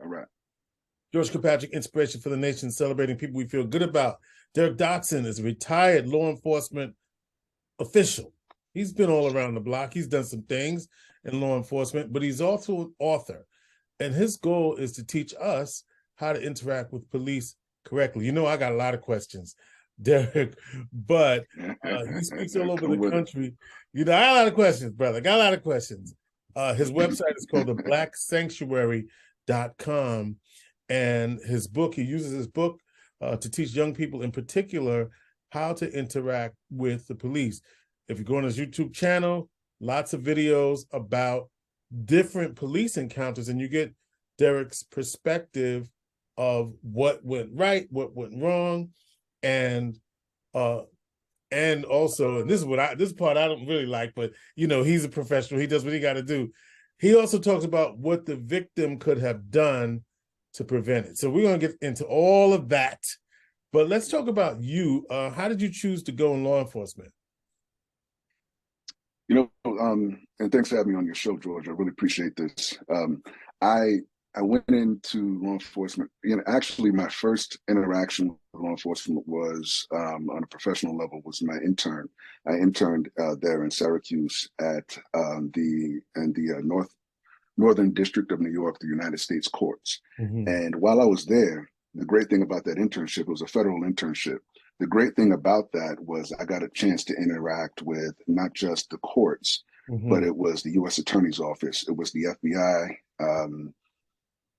All right. George Kilpatrick, inspiration for the nation, celebrating people we feel good about. Derrick Dotson is a retired law enforcement official. He's been all around the block. He's done some things in law enforcement, but he's also an author. And his goal is to teach us how to interact with police correctly. You know, I got a lot of questions, Derrick, but he speaks all over the country. You know, I got a lot of questions, brother. I got a lot of questions. His website is called theblacksanctuary.com. And his book, he uses his book to teach young people in particular how to interact with the police. If you go on his YouTube channel, lots of videos about different police encounters, and you get Derrick's perspective of what went right, what went wrong, and also, and this part I don't really like, but you know, he's a professional, he does what he got to do. He also talks about what the victim could have done to prevent it. So we're going to get into all of that, but let's talk about you. How did you choose to go in law enforcement? You know, and thanks for having me on your show, George. I really appreciate this. I went into law enforcement. You know, actually, my first interaction with law enforcement was on a professional level. Was my intern. I interned there in Syracuse at the Northern District of New York, the United States Courts. Mm-hmm. And while I was there, the great thing about that internship, it was a federal internship. The great thing about that was I got a chance to interact with not just the courts, mm-hmm. but it was the U.S. Attorney's Office. It was the FBI,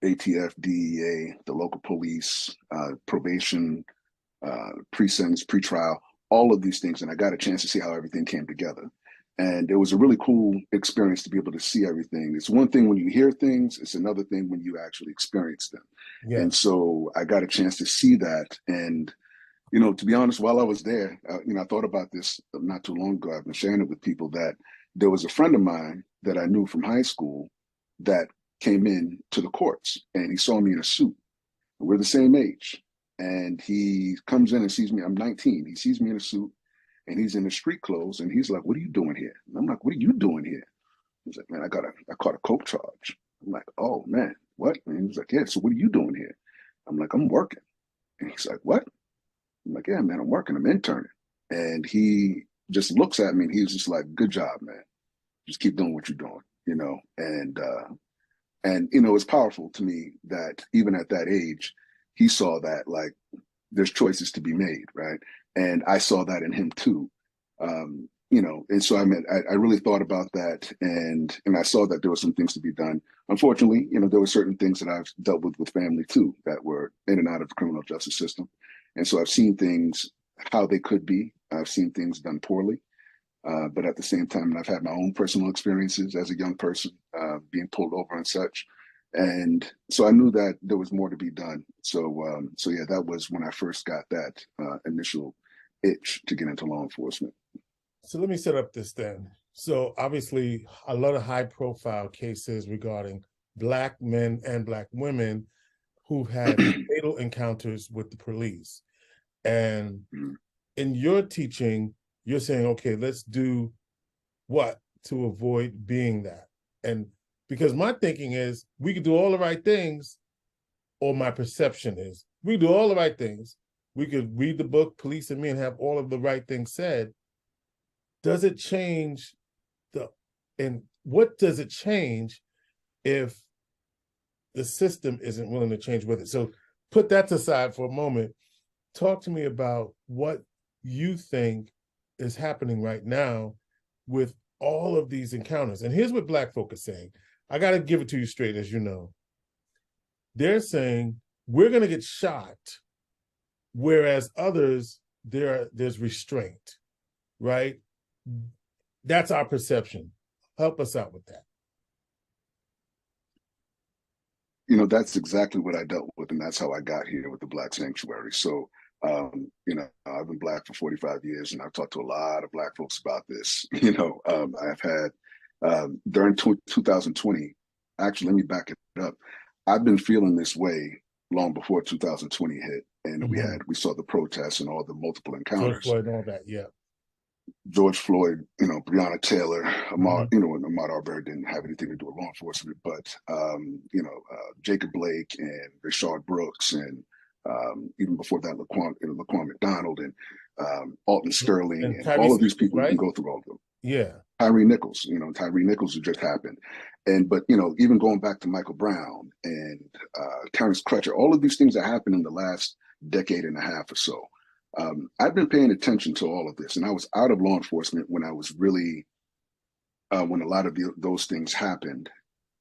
ATF, DEA, the local police, probation, pre-sentence, pre-trial, all of these things. And I got a chance to see how everything came together. And it was a really cool experience to be able to see everything. It's one thing when you hear things, it's another thing when you actually experience them. Yeah. And so I got a chance to see that. And, you know, to be honest, while I was there, you know, I thought about this not too long ago. I've been sharing it with people that there was a friend of mine that I knew from high school that came in to the courts, and he saw me in a suit. We're the same age. And he comes in and sees me. I'm 19. He sees me in a suit. And he's in the street clothes, and he's like, "What are you doing here?" And I'm like, "What are you doing here?" He's like, "Man, I caught a coke charge." I'm like, "Oh man, what?" And he's like, "Yeah, so what are you doing here?" I'm like, "I'm working." And he's like, "What?" I'm like, "Yeah, man, I'm working. I'm interning." And he just looks at me, and he's just like, "Good job, man. Just keep doing what you're doing," you know. And you know, it's powerful to me that even at that age, he saw that like there's choices to be made, right? And I saw that in him too, you know. And so I really thought about that, and I saw that there were some things to be done. Unfortunately, you know, there were certain things that I've dealt with family too that were in and out of the criminal justice system, and so I've seen things how they could be. I've seen things done poorly, but at the same time, I've had my own personal experiences as a young person, being pulled over and such. And so I knew that there was more to be done. So yeah, that was when I first got that initial itch to get into law enforcement. So let me set up this then. So obviously a lot of high profile cases regarding Black men and Black women who've had fatal encounters with the police. And in your teaching, you're saying, okay, let's do what to avoid being that. And because my thinking is we could do all the right things, or my perception is we do all the right things. We could read the book, Police and Me, and have all of the right things said. Does it change and what does it change if the system isn't willing to change with it? So put that aside for a moment. Talk to me about what you think is happening right now with all of these encounters. And here's what Black folk are saying. I got to give it to you straight, as you know. They're saying we're going to get shot, whereas others, there's restraint, right? That's our perception. Help us out with that. You know, that's exactly what I dealt with, and that's how I got here with the Black Sanctuary. So, you know, I've been Black for 45 years, and I've talked to a lot of Black folks about this. You know, I've had, during 2020, actually, let me back it up. I've been feeling this way long before 2020 hit, and we saw the protests and all the multiple encounters. And all that, yeah. George Floyd, Breonna Taylor, Ahmaud, Hmm. and Ahmaud Arbery didn't have anything to do with law enforcement, but Jacob Blake and Rayshard Brooks, and even before that, Laquan McDonald and Alton Sterling, And and all of Tyrese these Nichols, people. You can right? go through all of them. Yeah. Tyree Nichols, who just happened, but even going back to Michael Brown and Terrence Crutcher, all of these things that happened in the last decade and a half or so. I've been paying attention to all of this, and I was out of law enforcement when I was really when a lot of those things happened.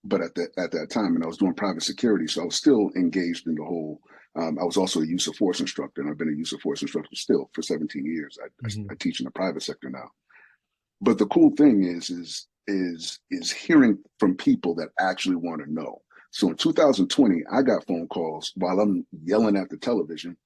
But at that time, and I was doing private security, so I was still engaged in the whole. I was also a use of force instructor, and I've been a use of force instructor still for 17 years. I teach in the private sector now. But the cool thing is hearing from people that actually want to know. So in 2020, I got phone calls while I'm yelling at the television,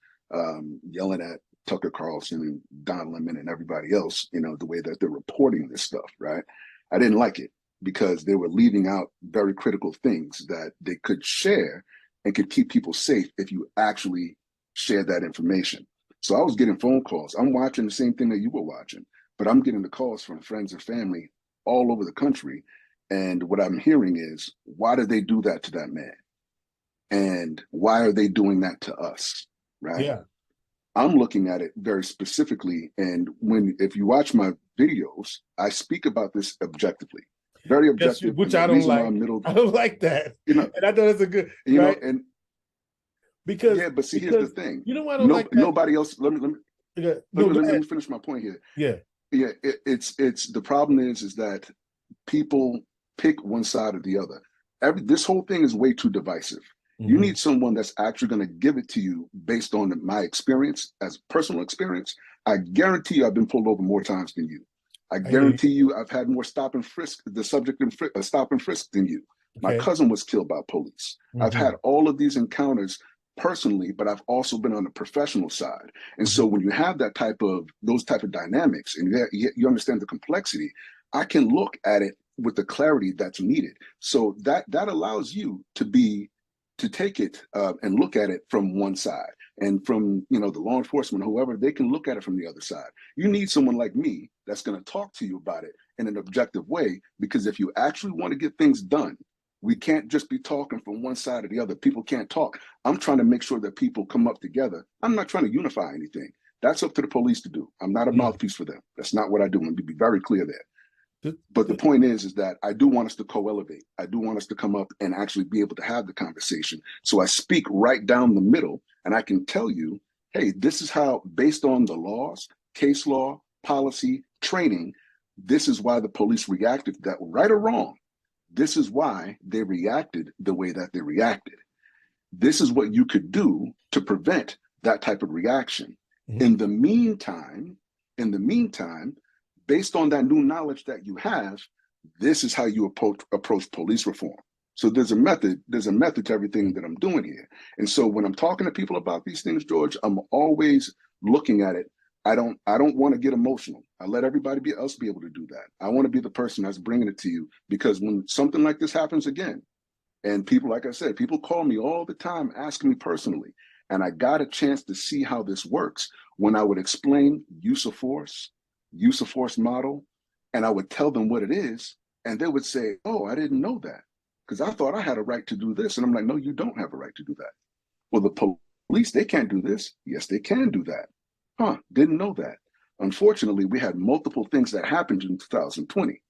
yelling at Tucker Carlson and Don Lemon and everybody else, the way that they're reporting this stuff, right? I didn't like it because they were leaving out very critical things that they could share and could keep people safe if you actually share that information. So I was getting phone calls. I'm watching the same thing that you were watching, but I'm getting the calls from friends and family all over the country. And what I'm hearing is, why did they do that to that man? And why are they doing that to us? Right. Yeah. I'm looking at it very specifically. And if you watch my videos, I speak about this objectively, very Yes, objective. which And the I don't reason why like. I'm middle, I don't like that. And I thought it's a good, right? and Because yeah, but see, here's the thing. you know why I don't No, like that? nobody else. Yeah. No, go Let ahead. me finish my point here. Yeah. Yeah, it's the problem is that people pick one side or the other. This whole thing is way too divisive. You Hmm. need someone that's actually going to give it to you based on my experience as personal experience. I guarantee you, I've been pulled over more times than you. I I hear you. guarantee you, I've had more stop and frisk, the subject of stop and frisk than you. My Okay. cousin was killed by police. I've had all of these encounters personally, but I've also been on the professional side. And so when you have those type of dynamics and you understand the complexity, I can look at it with the clarity that's needed. So that allows you to take it and look at it from one side, and from the law enforcement, whoever, they can look at it from the other side. You need someone like me that's going to talk to you about it in an objective way, because if you actually want to get things done, we can't just be talking from one side or the other. People can't talk. I'm trying to make sure that people come up together. I'm not trying to unify anything. That's up to the police to do. I'm not a mouthpiece for them. That's not what I do. Let me be very clear there. But the point is that I do want us to co-elevate. I do want us to come up and actually be able to have the conversation. So I speak right down the middle, and I can tell you, hey, this is how, based on the laws, case law, policy, training, this is why the police reacted that, right or wrong. This is why they reacted the way that they reacted. This is what you could do to prevent that type of reaction. In the meantime, based on that new knowledge that you have, this is how you approach police reform. So there's a method to everything that I'm doing here. And so when I'm talking to people about these things, George, I'm always looking at it. I don't want to get emotional. I let everybody else be able to do that. I want to be the person that's bringing it to you, because when something like this happens again, and people, like I said, people call me all the time asking me personally, and I got a chance to see how this works when I would explain use of force model, and I would tell them what it is, and they would say, "Oh, I didn't know that, because I thought I had a right to do this." And I'm like, "No, you don't have a right to do that." Well, the police, they can't do this. Yes, they can do that. Huh, didn't know that. Unfortunately, we had multiple things that happened in 2020.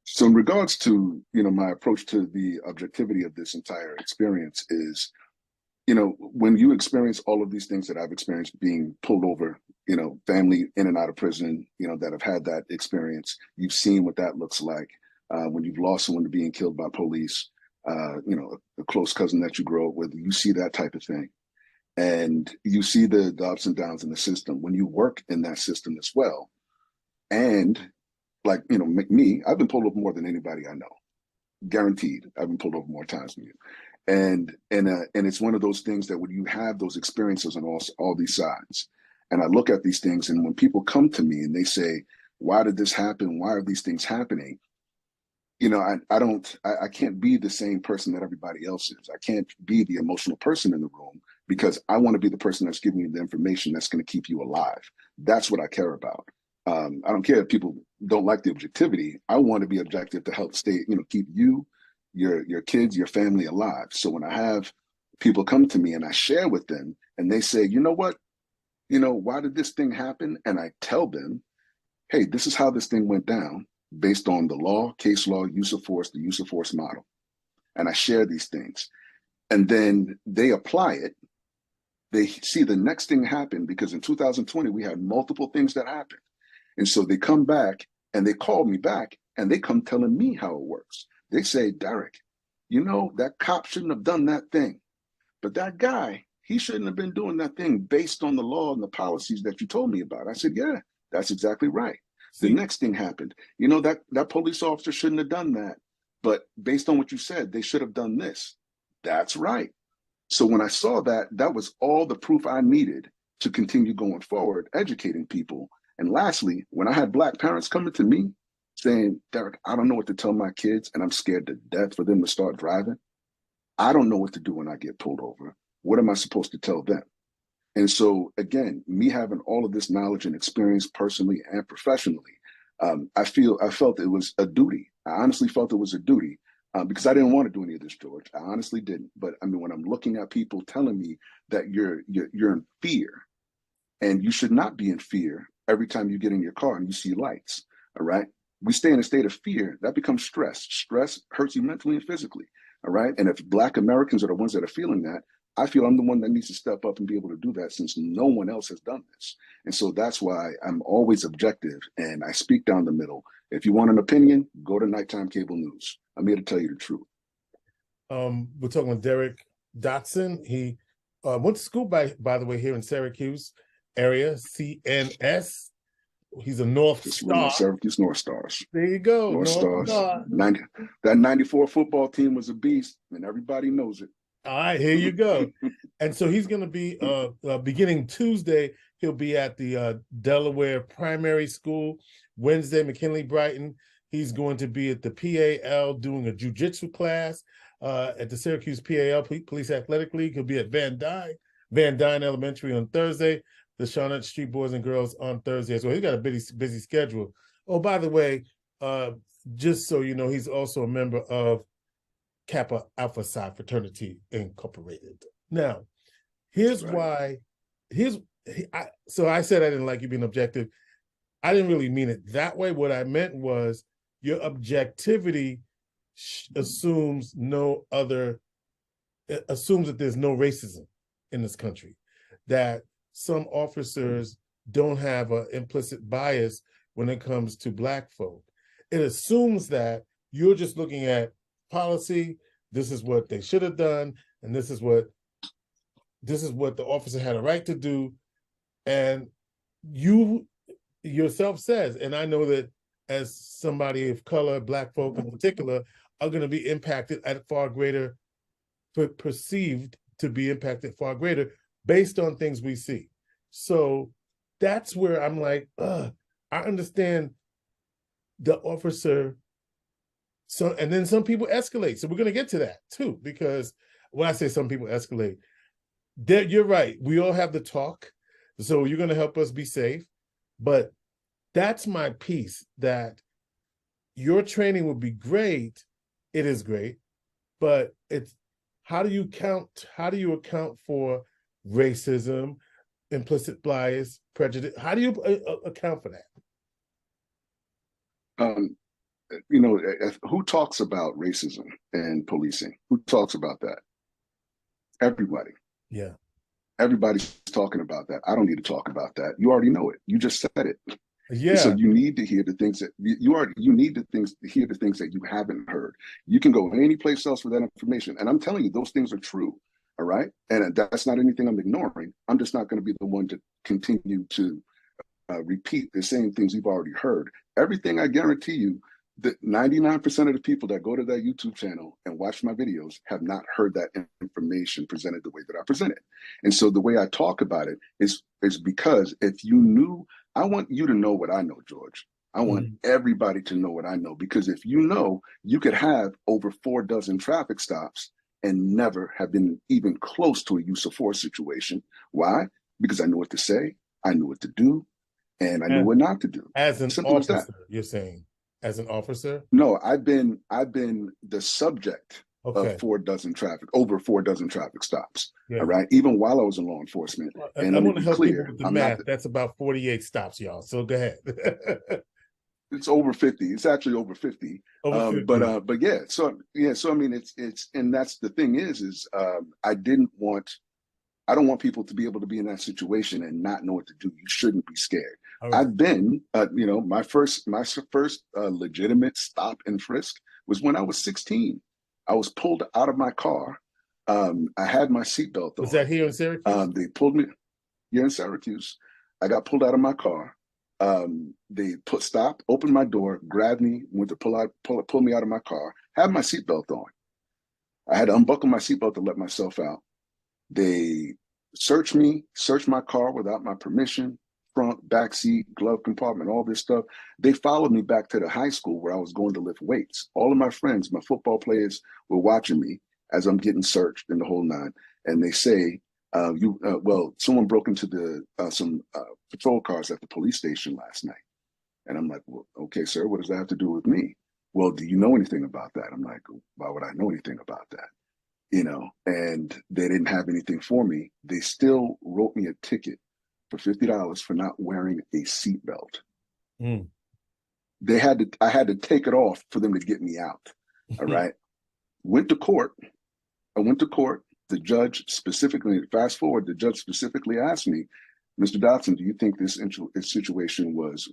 So in regards to, my approach to the objectivity of this entire experience is, when you experience all of these things that I've experienced, being pulled over, family in and out of prison, that have had that experience, you've seen what that looks like. When you've lost someone to being killed by police, a close cousin that you grow up with, you see that type of thing. And you see the ups and downs in the system when you work in that system as well. And like, me, I've been pulled over more than anybody I know. Guaranteed. I've been pulled over more times than you. And it's one of those things that when you have those experiences on all these sides, and I look at these things, and when people come to me and they say, "Why did this happen? Why are these things happening?" I can't be the same person that everybody else is. I can't be the emotional person in the room, because I want to be the person that's giving you the information that's going to keep you alive. That's what I care about. I don't care if people don't like the objectivity. I want to be objective to help stay, keep you, your kids, your family alive. So when I have people come to me and I share with them and they say, you know what, why did this thing happen? And I tell them, hey, this is how this thing went down based on the law, case law, use of force, the use of force model. And I share these things. And then they apply it. They see the next thing happen because in 2020, we had multiple things that happened. And so they come back and they call me back and they come telling me how it works. They say, Derrick, that cop shouldn't have done that thing. But that guy, he shouldn't have been doing that thing based on the law and the policies that you told me about. I said, yeah, that's exactly right. The next thing happened. That police officer shouldn't have done that. But based on what you said, they should have done this. That's right. So when I saw that, that was all the proof I needed to continue going forward, educating people. And lastly, when I had Black parents coming to me saying, Derrick, I don't know what to tell my kids, and I'm scared to death for them to start driving. I don't know what to do when I get pulled over. What am I supposed to tell them? And so, again, me having all of this knowledge and experience personally and professionally, I felt it was a duty. I honestly felt it was a duty because I didn't want to do any of this, George. I honestly didn't. But I mean, when I'm looking at people telling me that you're in fear, and you should not be in fear every time you get in your car and you see lights. All right. We stay in a state of fear. That becomes stress. Stress hurts you mentally and physically. All right. And if Black Americans are the ones that are feeling that, I feel I'm the one that needs to step up and be able to do that since no one else has done this. And so that's why I'm always objective and I speak down the middle. If you want an opinion, go to nighttime cable news. I'm here to tell you the truth. We're talking with Derrick Dotson. He went to school, by the way, here in Syracuse area, CNS. He's a North Star. Syracuse North Stars. There you go. North Stars. That 94 football team was a beast, and everybody knows it. All right, here you go. And so he's going to be, beginning Tuesday, he'll be at the Delaware Primary School. Wednesday, McKinley Brighton. He's going to be at the PAL doing a jiu-jitsu class at the Syracuse PAL, Police Athletic League. He'll be at Van Dyne Elementary on Thursday. The Shawnette Street Boys and Girls on Thursday as well. He's got a busy schedule. Oh, by the way, just so you know, he's also a member of Kappa Alpha Psi Fraternity Incorporated. Now, here's why. So I said I didn't like you being objective. I didn't really mean it that way. What I meant was your objectivity assumes that there's no racism in this country, that some officers don't have an implicit bias when it comes to Black folk. It assumes that you're just looking at policy, this is what they should have done, and this is what the officer had a right to do. And you yourself says, and I know that as somebody of color, Black folk in particular, are going to be impacted at far greater, perceived to be impacted far greater based on things we see. So that's where I'm like, I understand the officer. So, and then some people escalate. So we're going to get to that too, because when I say some people escalate, you're right. We all have the talk. So you're going to help us be safe. But that's my piece, that your training would be great. It is great. But it's how do you account for racism, implicit bias, prejudice? How do you account for that? Who talks about racism and policing? Who talks about that? Everybody. Yeah. Everybody's talking about that. I don't need to talk about that. You already know it. You just said it. Yeah. And so you need to hear the things that you need to hear the things that you haven't heard. You can go any place else for that information. And I'm telling you, those things are true. All right. And that's not anything I'm ignoring. I'm just not going to be the one to continue to repeat the same things you've already heard. Everything, I guarantee you, that 99% of the people that go to that YouTube channel and watch my videos have not heard that information presented the way that I present it. And so the way I talk about it is because if you knew, I want you to know what I know, George. I want everybody to know what I know, because if you know, you could have over 4 dozen traffic stops and never have been even close to a use of force situation. Why? Because I know what to say, I know what to do, and I knew what not to do. As an Simple as that. officer, you're saying, as an officer? No, I've been the subject of Okay. over 4 dozen traffic stops. Yeah. All right. Even while I was in law enforcement. And I let me want to be help people clear, with the I'm not math. That's about 48 stops, y'all. So go ahead. it's over 50. It's actually over 50. Over 50. But yeah, so I mean it's and that's the thing is I don't want people to be able to be in that situation and not know what to do. You shouldn't be scared. All right. I've been, my first legitimate stop and frisk was when I was 16. I was pulled out of my car. I had my seatbelt on. Was that here in Syracuse? They pulled me here in Syracuse. I got pulled out of my car. They stopped, opened my door, grabbed me, went to pull me out of my car. Had my seatbelt on. I had to unbuckle my seatbelt to let myself out. They searched me, searched my car without my permission, front, back seat, glove compartment, all this stuff. They followed me back to the high school where I was going to lift weights. All of my friends, my football players, were watching me as I'm getting searched in the whole nine. And they say, someone broke into some patrol cars at the police station last night. And I'm like, well, okay, sir, what does that have to do with me? Well, do you know anything about that? I'm like, why would I know anything about that? And they didn't have anything for me. They still wrote me a ticket for $50 for not wearing a seatbelt. Mm. I had to take it off for them to get me out. All right. Went to court. The judge specifically, fast forward, the judge specifically asked me, Mr. Dotson, do you think this situation was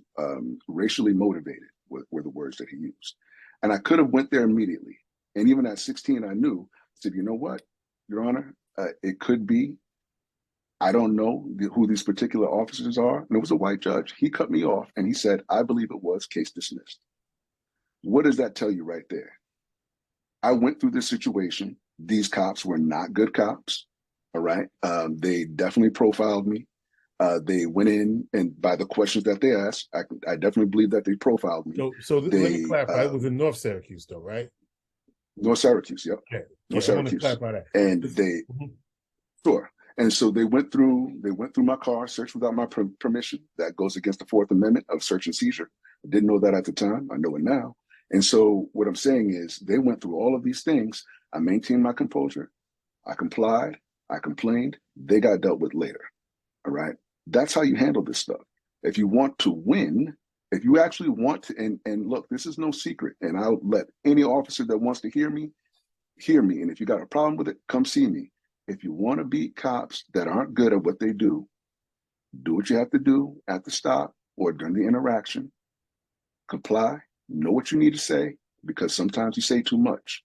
racially motivated, were the words that he used. And I could have went there immediately. And even at 16, I knew, said, you know what, Your Honor, it could be. I don't know who these particular officers are. And it was a white judge. He cut me off and he said, I believe it was, case dismissed. What does that tell you right there? I went through this situation. These cops were not good cops. All right. They definitely profiled me. They went in, and by the questions that they asked, I definitely believe that they profiled me. So let me clarify. It was in North Syracuse, though, right? North Syracuse, yep. Okay. North Syracuse. I want to clarify that. And sure. And so they went through my car, searched without my permission. That goes against the Fourth Amendment of search and seizure. I didn't know that at the time. I know it now. And so what I'm saying is they went through all of these things. I maintained my composure. I complied. I complained. They got dealt with later. All right. That's how you handle this stuff. If you want to win, if you actually want to, and look, this is no secret. And I'll let any officer that wants to hear me. And if you got a problem with it, come see me. If you want to beat cops that aren't good at what they do what you have to do at the stop or during the interaction. Comply, know what you need to say, because sometimes you say too much.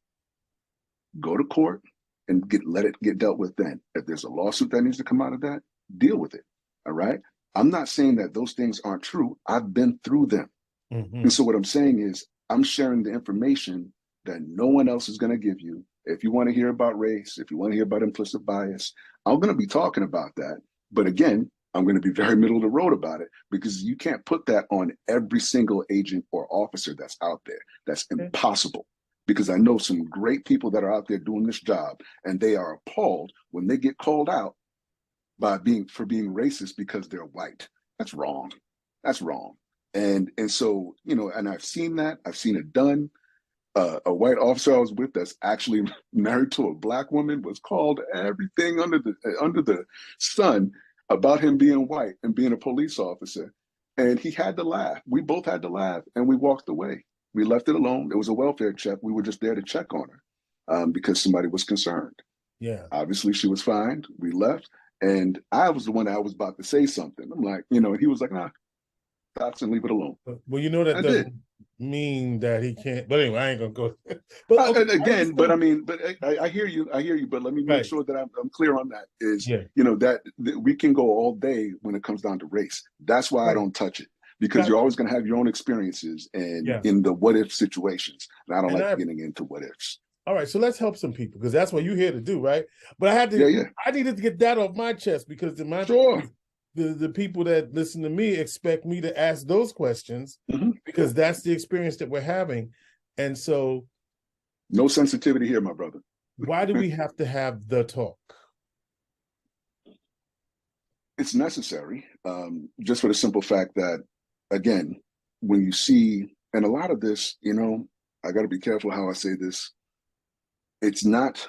Go to court and let it get dealt with then. If there's a lawsuit that needs to come out of that, deal with it. All right. I'm not saying that those things aren't true. I've been through them. Mm-hmm. And so what I'm saying is I'm sharing the information that no one else is going to give you. If you want to hear about race, if you want to hear about implicit bias, I'm going to be talking about that. But again, I'm going to be very middle of the road about it, because you can't put that on every single agent or officer that's out there. That's impossible, because I know some great people that are out there doing this job, and they are appalled when they get called out for being racist because they're white. That's wrong. That's wrong. And so, and I've seen that. I've seen it done. A white officer I was with that's actually married to a black woman was called everything under the sun about him being white and being a police officer. And he had to laugh. We both had to laugh, and we walked away. We left it alone. It was a welfare check. We were just there to check on her because somebody was concerned. Yeah. Obviously, she was fine. We left. And I was the one that I was about to say something. I'm like, and he was like, nah, Dotson, leave it alone. Well, that doesn't mean that he can't. But anyway, I ain't gonna go. But I hear you. But let me make sure that I'm clear on that. That we can go all day when it comes down to race. That's why I don't touch it, because you're always going to have your own experiences in the what if situations, and I don't like getting into what ifs. All right, so let's help some people, because that's what you're here to do, right? But I needed to get that off my chest, because the people that listen to me expect me to ask those questions, because that's the experience that we're having. And so, no sensitivity here, my brother. Why do we have to have the talk? it's necessary, just for the simple fact that, again, when you see, and a lot of this, I got to be careful how I say this. It's not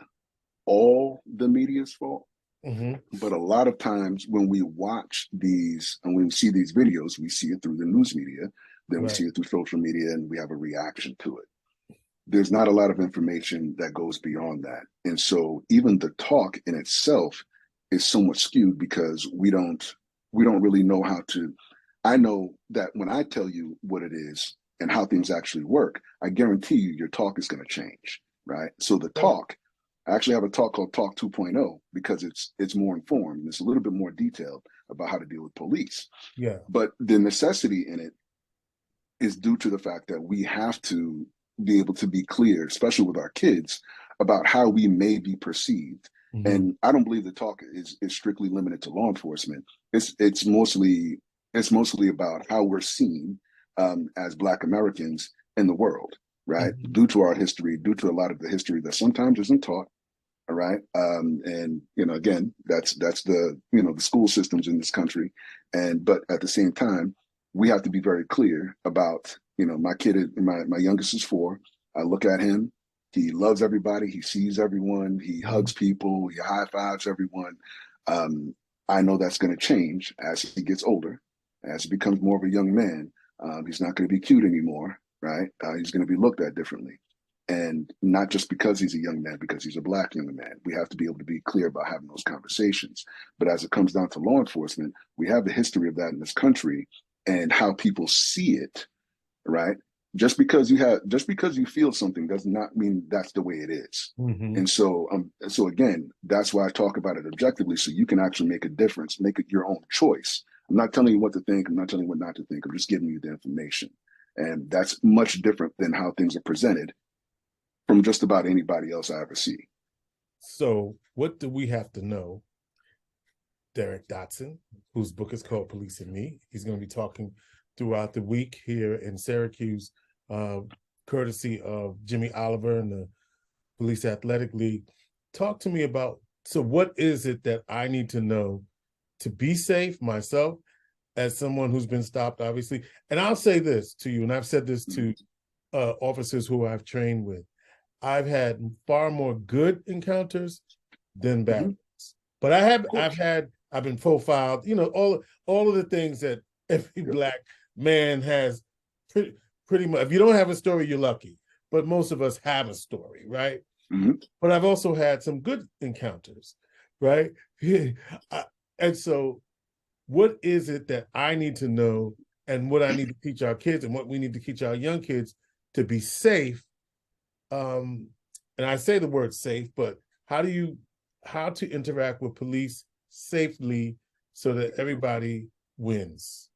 all the media's fault, but a lot of times when we watch these and when we see these videos, we see it through the news media, then we see it through social media, and we have a reaction to it. There's not a lot of information that goes beyond that. And so even the talk in itself is somewhat skewed because we don't really know how to. I know that when I tell you what it is and how things actually work, I guarantee you your talk is going to change, right? So the talk, I actually have a talk called Talk 2.0 because it's more informed and it's a little bit more detailed about how to deal with police. Yeah. But the necessity in it is due to the fact that we have to be able to be clear, especially with our kids, about how we may be perceived. And I don't believe the talk is strictly limited to law enforcement. It's mostly about how we're seen as Black Americans in the world, right? Due to our history, due to a lot of the history that sometimes isn't taught. All right. And again, that's the the school systems in this country. But at the same time, we have to be very clear about, my kid, my youngest is 4. I look at him. He loves everybody. He sees everyone. He hugs people. He high fives everyone. I know that's going to change as he gets older, as he becomes more of a young man. He's not going to be cute anymore, right? He's going to be looked at differently. And not just because he's a young man, because he's a Black young man. We have to be able to be clear about having those conversations. But as it comes down to law enforcement, we have the history of that in this country and how people see it, right? Just because you feel something does not mean that's the way it is. And so again, that's why I talk about it objectively, so you can actually make a difference, make it your own choice. I'm not telling you what to think. I'm not telling you what not to think. I'm just giving you the information. And that's much different than how things are presented from just about anybody else I ever see. So what do we have to know? Derrick Dotson, whose book is called Police and Me. He's going to be talking throughout the week here in Syracuse, courtesy of Jimmy Oliver and the Police Athletic League. Talk to me about, so what is it that I need to know to be safe myself as someone who's been stopped, obviously? And I'll say this to you, and I've said this to officers who I've trained with. I've had far more good encounters than bad. But I've been profiled, all of the things that every Black man has pretty much. If you don't have a story, you're lucky. But most of us have a story, right? But I've also had some good encounters, right? And so what is it that I need to know and what I need to teach our kids and what we need to teach our young kids to be safe? And I say the word safe, but how to interact with police safely so that everybody wins?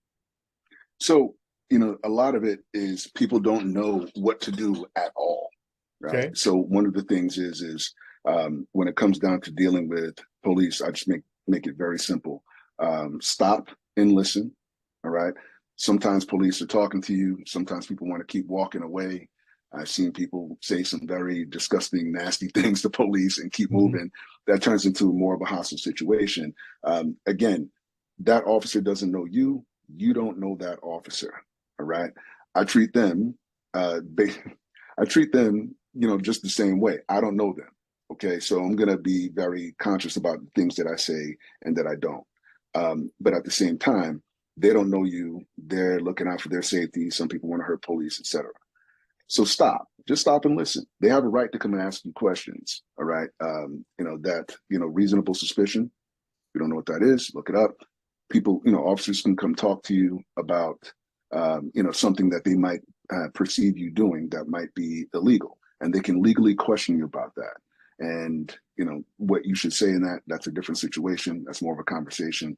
So, a lot of it is people don't know what to do at all, right? Okay. So one of the things is when it comes down to dealing with police, I just make it very simple. Stop and listen, all right? Sometimes police are talking to you. Sometimes people want to keep walking away. I've seen people say some very disgusting, nasty things to police and keep moving. That turns into more of a hostile situation. Again, that officer doesn't know you. You don't know that officer. All right. I treat them, just the same way. I don't know them. Okay. So I'm going to be very conscious about the things that I say and that I don't. But at the same time, they don't know you. They're looking out for their safety. Some people want to hurt police, etc. So just stop and listen. They have a right to come and ask you questions. All right. Reasonable suspicion. You don't know what that is, look it up. People, officers can come talk to you about, something that they might perceive you doing that might be illegal, and they can legally question you about that. And, what you should say in that's a different situation. That's more of a conversation,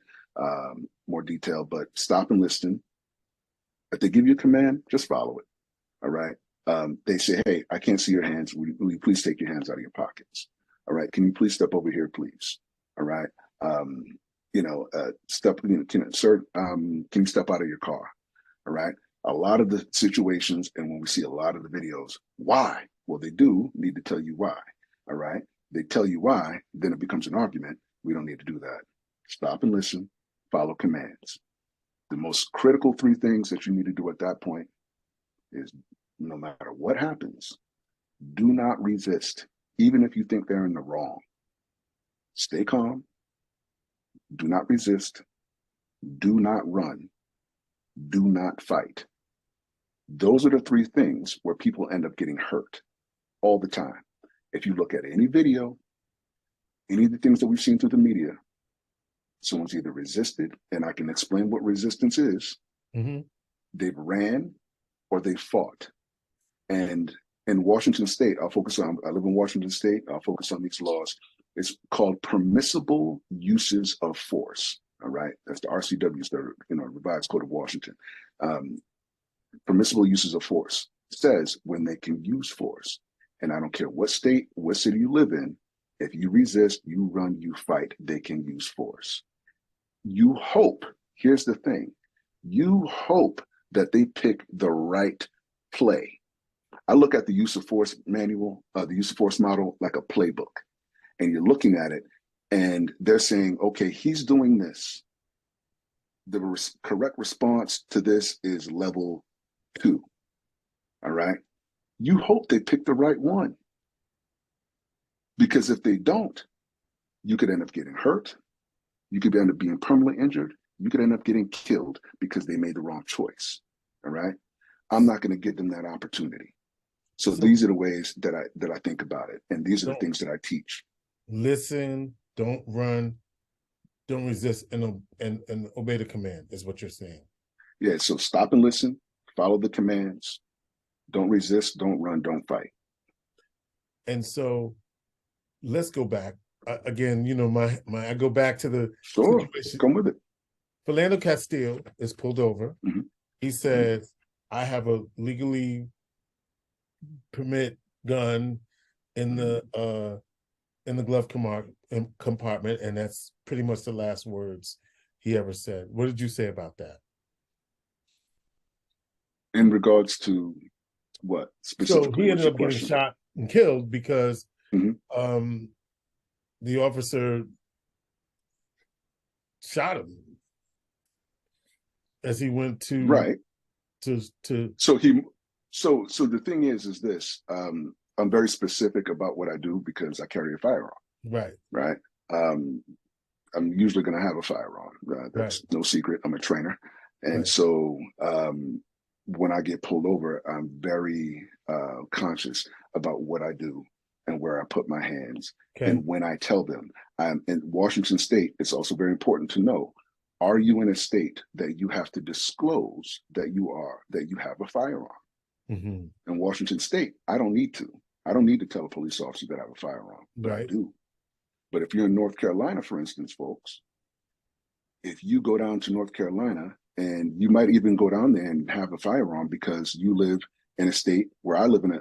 more detailed, but stop and listen. If they give you a command, just follow it. All right. They say, hey, I can't see your hands. Will you please take your hands out of your pockets? All right. Can you please step over here, please? All right. Sir, can you step out of your car? All right. A lot of the situations, and when we see a lot of the videos, why? Well, they do need to tell you why. All right. They tell you why, then it becomes an argument. We don't need to do that. Stop and listen. follow commands. The most critical three things that you need to do at that point is, no matter what happens, do not resist, even if you think they're in the wrong. Stay calm. Do not resist. Do not run. Do not fight. Those are the three things where people end up getting hurt all the time. If you look at any video, any of the things that we've seen through the media, someone's either resisted, and I can explain what resistance is, they've ran, or they fought. And in Washington State, I live in Washington State, I'll focus on these laws. It's called permissible uses of force. All right, that's the RCW's, the Revised Code of Washington. Permissible uses of force says when they can use force, and I don't care what state, what city you live in. If you resist, you run, you fight, they can use force. You hope. Here's the thing: you hope that they pick the right play. I look at the use of force manual, the use of force model, like a playbook, and you're looking at it, and they're saying, okay, he's doing this. The correct response to this is level 2. All right. You hope they pick the right one, because if they don't, you could end up getting hurt. You could end up being permanently injured. You could end up getting killed because they made the wrong choice. All right. I'm not going to give them that opportunity. So these are the ways that I think about it. And these are the things that I teach. Listen, don't run, don't resist, and obey the command is what you're saying. Yeah. So stop and listen, follow the commands, don't resist, don't run, don't fight. And so let's go back. Again, I go back to the situation. Come with it. Philando Castile is pulled over. He says, I have a legally permit gun in the glove compartment, and that's pretty much the last words he ever said. What did you say about that? In regards to what specifically? So he ended up getting shot and killed because the officer shot him as he went to So the thing is this: I'm very specific about what I do because I carry a firearm. Right. I'm usually going to have a firearm. That's no secret. I'm a trainer, and so when I get pulled over, I'm very conscious about what I do and where I put my hands. And when I tell them, in Washington State, it's also very important to know: are you in a state that you have to disclose that you have a firearm? In Washington State, I don't need to. I don't need to tell a police officer that I have a firearm, but I do. But if you're in North Carolina, for instance, folks, if you go down to North Carolina, and you might even go down there and have a firearm because you live in a state where I live in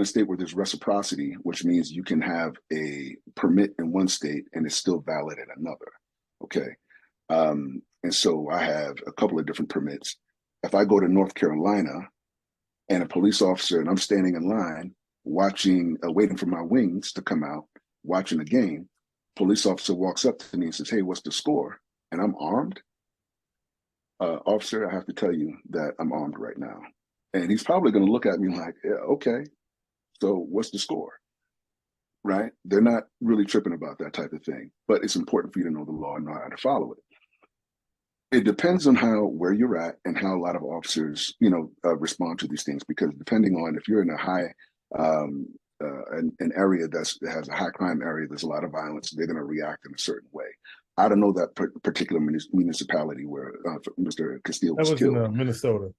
a state where there's reciprocity, which means you can have a permit in one state and it's still valid in another. Okay. And so I have a couple of different permits. If I go to North Carolina and a police officer, and I'm standing in line watching, waiting for my wings to come out, watching a game, police officer walks up to me and says, "Hey, what's the score?" And I'm armed. Officer, I have to tell you that I'm armed right now. And he's probably going to look at me like, yeah, okay, so what's the score? Right? They're not really tripping about that type of thing, but it's important for you to know the law and know how to follow it. It depends on where you're at and how a lot of officers, respond to these things, because depending on if you're in a high, an area that has a high crime area, there's a lot of violence, they're going to react in a certain way. I don't know that particular municipality where Mr. Castile was killed. That was in Minnesota.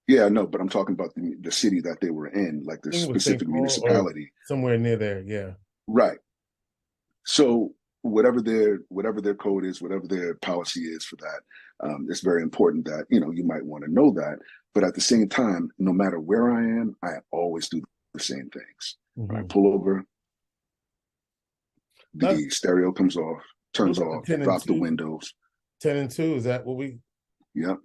Yeah, no, but I'm talking about the city that they were in, like the specific municipality. Somewhere near there, yeah. Right. So whatever their code is, whatever their policy is for that, it's very important that, you might want to know that. But at the same time, no matter where I am, I always do the same things. When I pull over, the stereo comes off, turns off, drop the windows. 10 and 2, is that what we? Yep.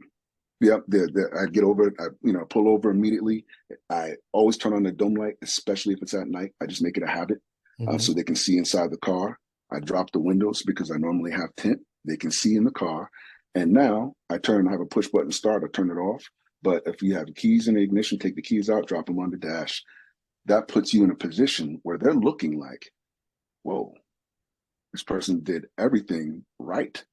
I get over, I pull over immediately. I always turn on the dome light, especially if it's at night. I just make it a habit so they can see inside the car. I drop the windows because I normally have tint. They can see in the car. And now I have a push button start, I turn it off. But if you have the keys in the ignition, take the keys out, drop them on the dash. That puts you in a position where they're looking like, whoa, this person did everything right.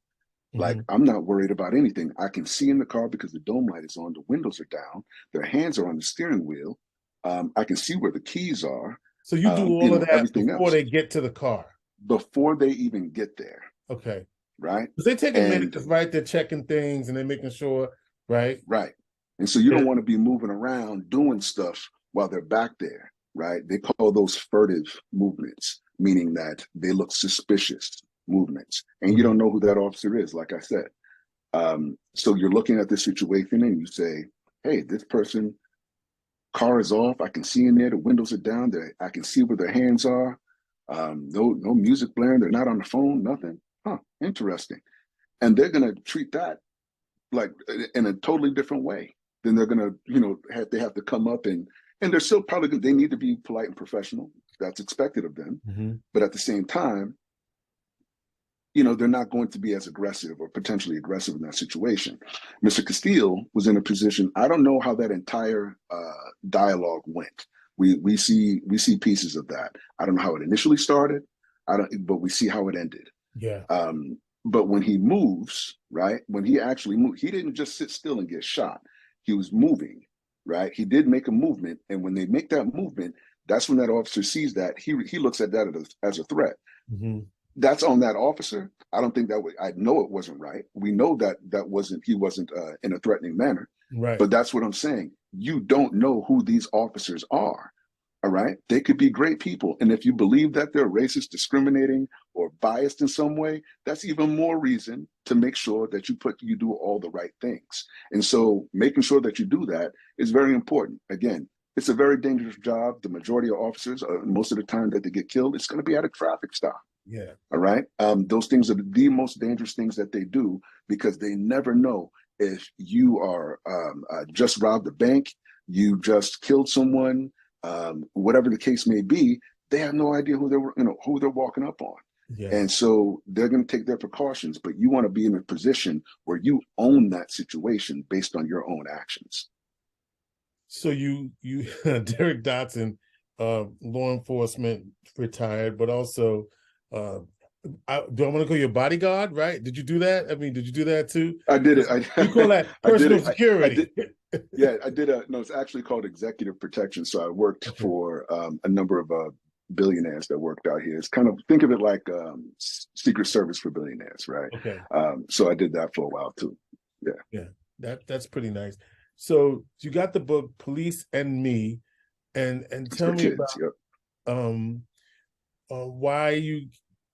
Like, I'm not worried about anything. I can see in the car because the dome light is on, the windows are down, their hands are on the steering wheel. I can see where the keys are. So you do all of that everything before else they get to the car? before they even get there. Okay. Right? Because they take a minute, right? They're checking things and they're making sure, right? Right. And so you don't want to be moving around doing stuff while they're back there, right? They call those furtive movements, meaning that they look suspicious movements. And you don't know who that officer is, like I said. So you're looking at the situation and you say, hey, this person, car is off. I can see in there, the windows are down there. I can see where their hands are. No music blaring. They're not on the phone, nothing. Huh, interesting. And they're going to treat that like in a totally different way. Then they're going to, they have to come up and they're still probably good. They need to be polite and professional. That's expected of them. But at the same time, they're not going to be as aggressive or potentially aggressive in that situation. Mr. Castile was in a position, I don't know how that entire dialogue went. We see pieces of that. I don't know how it initially started, but we see how it ended. Yeah. But when he moves, right, when he actually moved, he didn't just sit still and get shot. He was moving, right? He did make a movement. And when they make that movement, that's when that officer sees that. He looks at that as a threat. That's on that officer. I don't think I know it wasn't right. We know that he wasn't in a threatening manner. Right. But that's what I'm saying. You don't know who these officers are. All right. They could be great people. And if you believe that they're racist, discriminating, or biased in some way, that's even more reason to make sure that you do all the right things. And so making sure that you do that is very important. Again, it's a very dangerous job. The majority of officers, most of the time that they get killed, it's going to be at a traffic stop. Yeah. All right. Those things are the most dangerous things that they do because they never know if you are just robbed a bank, you just killed someone, whatever the case may be. They have no idea who they're walking up on. Yeah. And so they're going to take their precautions, but you want to be in a position where you own that situation based on your own actions. So you Derrick Dotson, law enforcement, retired, but also do I want to call you a bodyguard, right? Did you do that? I mean, did you do that too? I did it. You call that personal security. Yeah, I did. No, it's actually called executive protection. So I worked for a number of billionaires that worked out here. It's kind of, think of it like Secret Service for billionaires, right? Okay. So I did that for a while too. Yeah. Yeah, that's pretty nice. So you got the book Police and Me, and tell me kids, about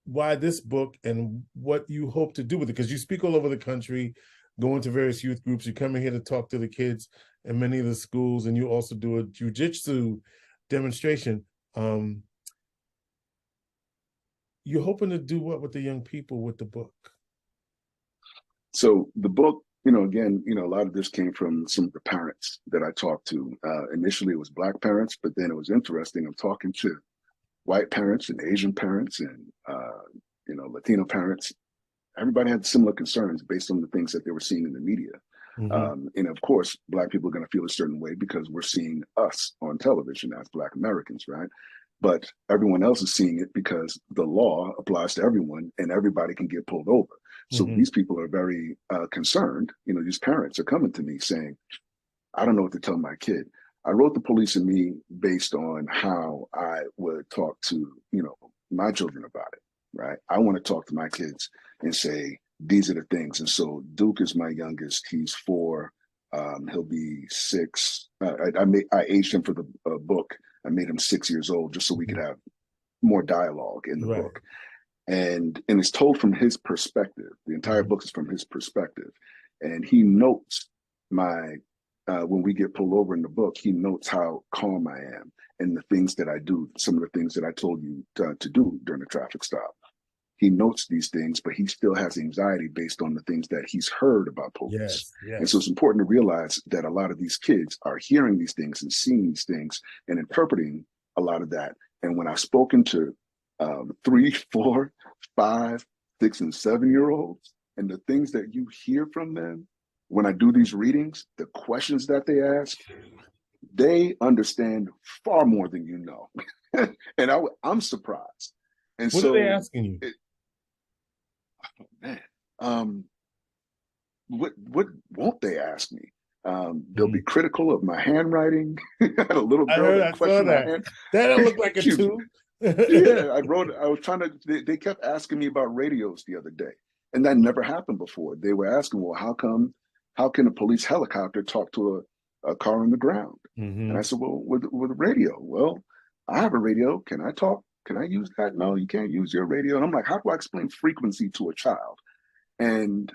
why this book and what you hope to do with it, because you speak all over the country, go into various youth groups. You come in here to talk to the kids in many of the schools, and you also do a jiu-jitsu demonstration. You're hoping to do what with the young people with the book? So the book, again, a lot of this came from some of the parents that I talked to. Initially, it was Black parents, but then it was interesting. I'm talking to white parents and Asian parents and, Latino parents. Everybody had similar concerns based on the things that they were seeing in the media. And of course, Black people are going to feel a certain way because we're seeing us on television as Black Americans, right? But everyone else is seeing it because the law applies to everyone and everybody can get pulled over. So these people are very concerned. These parents are coming to me saying, I don't know what to tell my kid. I wrote The Police and Me based on how I would talk to, my children about it, right? I want to talk to my kids and say, these are the things. And so Duke is my youngest. He's 4. He'll be 6. I aged him for the book. I made him 6 years old just so we could have more dialogue in the book. And it's told from his perspective. The entire book is from his perspective. And he notes when we get pulled over in the book, he notes how calm I am and the things that I do, some of the things that I told you to do during the traffic stop. He notes these things, but he still has anxiety based on the things that he's heard about police. Yes. And so it's important to realize that a lot of these kids are hearing these things and seeing these things and interpreting a lot of that. And when I've spoken to 3, 4, 5, 6, and 7-year-olds, and the things that you hear from them when I do these readings, the questions that they ask, they understand far more than you know. And I'm surprised. And What are they so, asking you? man, what won't they ask me? They'll be critical of my handwriting. I had a little girl that questioned my hand. That don't look like a She- two. Yeah, I was trying to, they kept asking me about radios the other day. And that never happened before. They were asking, well, how can a police helicopter talk to a car on the ground? And I said, well, with a radio. Well, I have a radio. Can I talk? Can I use that? No, you can't use your radio. And I'm like, how do I explain frequency to a child? And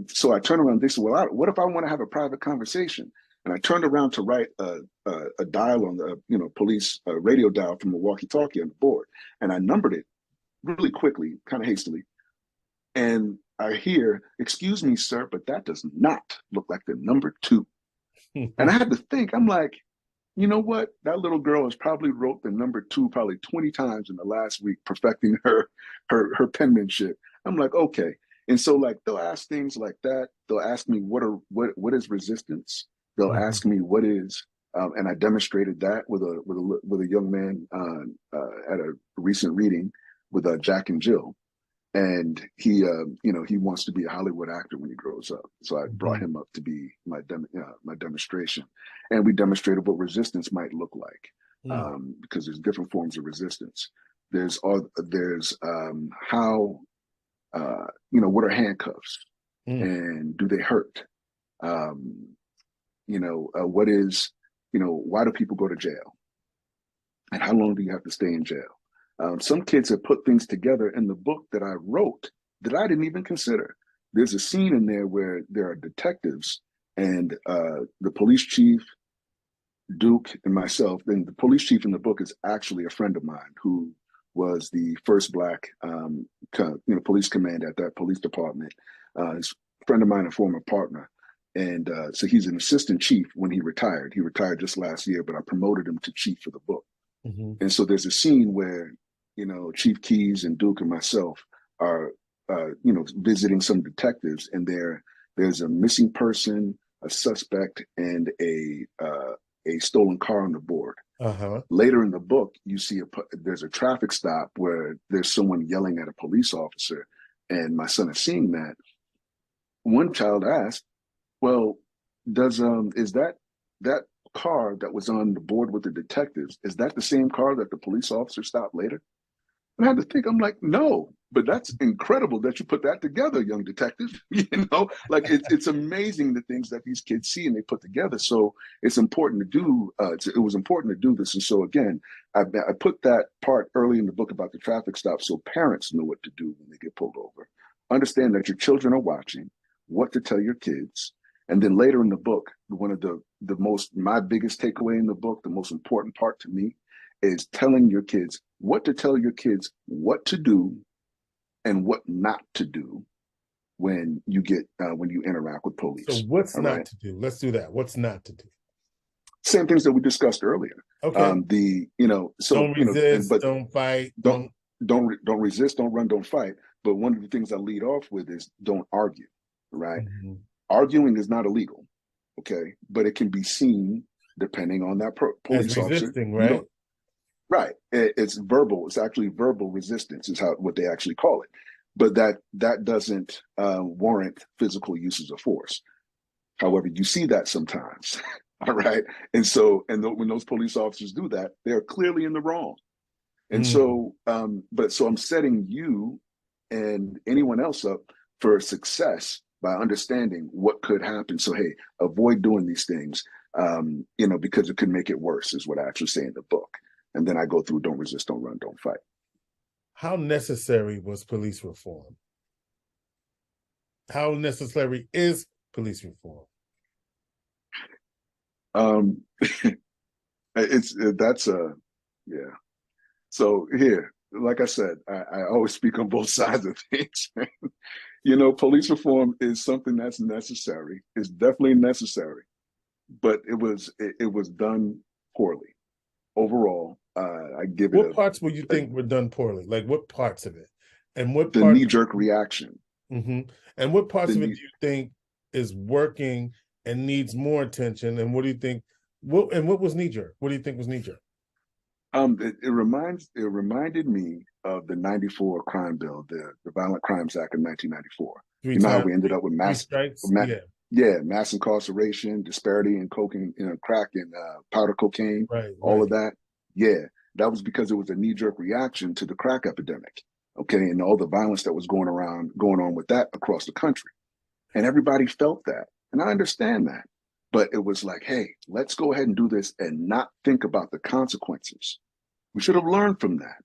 so I turned around. They said, well, what if I want to have a private conversation? And I turned around to write a dial on the police radio dial from a walkie-talkie on the board, and I numbered it really quickly, kind of hastily. And I hear, "Excuse me, sir, but that does not look like the number 2." And I had to think. I'm like, you know what? That little girl has probably wrote the number 2 probably 20 times in the last week, perfecting her penmanship. I'm like, okay. And so like they'll ask things like that. They'll ask me what is resistance. They'll ask me what is, and I demonstrated that with a young man at a recent reading with Jack and Jill, and he wants to be a Hollywood actor when he grows up. So I brought him up to be my demonstration, and we demonstrated what resistance might look like, because there's different forms of resistance. There's how what are handcuffs, and do they hurt? What is, why do people go to jail? And how long do you have to stay in jail? Some kids have put things together in the book that I wrote that I didn't even consider. There's a scene in there where there are detectives and the police chief, Duke, and myself. And the police chief in the book is actually a friend of mine who was the first Black police commander at that police department. He's a friend of mine and former partner. And so he's an assistant chief when he retired. He retired just last year, but I promoted him to chief for the book. And so there's a scene where, Chief Keys and Duke and myself are, visiting some detectives, and there's a missing person, a suspect, and a stolen car on the board. Later in the book, you see there's a traffic stop where there's someone yelling at a police officer, and my son is seeing that. One child asked, well, is that car that was on the board with the detectives, is that the same car that the police officer stopped later? And I had to think, I'm like, no, but that's incredible that you put that together, young detective. Like it's amazing the things that these kids see and they put together. So it's important to do, it was important to do this. And so again, I put that part early in the book about the traffic stop so parents know what to do when they get pulled over. Understand that your children are watching, what to tell your kids. And then later in the book, one of my biggest takeaway in the book, the most important part to me, is telling your kids what to tell your kids what to do and what not to do when you interact with police. So what's not to do? Let's do that. What's not to do? Same things that we discussed earlier. Okay. Don't resist, don't fight, don't resist, don't run, don't fight. But one of the things I lead off with is don't argue, right? Arguing is not illegal, okay, but it can be seen depending on that police officer. Right? Right. It's verbal. It's actually verbal resistance is what they actually call it. But that doesn't warrant physical uses of force. However, you see that sometimes. All right. And so, when those police officers do that, they're clearly in the wrong. And so I'm setting you and anyone else up for success by understanding what could happen. So, hey, avoid doing these things, because it could make it worse, is what I actually say in the book. And then I go through don't resist, don't run, don't fight. How necessary was police reform? How necessary is police reform? Yeah. So here, like I said, I always speak on both sides of things. Police reform is something that's necessary. It's definitely necessary, but it was done poorly. Overall, I give it. What parts would you think were done poorly? Like what parts of it, and what the knee-jerk reaction. Mm-hmm. And what parts of it Then do you think is working and needs more attention? And what do you think? What was knee jerk? What do you think was knee jerk? it reminded me of the '94 crime bill, the Violent Crimes Act of 1994. Three You know how times, we ended up with three strikes. Yeah, mass incarceration, disparity in coke and crack and powder cocaine, right, all right, of that. Yeah, that was because it was a knee jerk reaction to the crack epidemic. Okay, and all the violence that was going on with that across the country, and everybody felt that, and I understand that. But it was like, hey, let's go ahead and do this and not think about the consequences. We should have learned from that.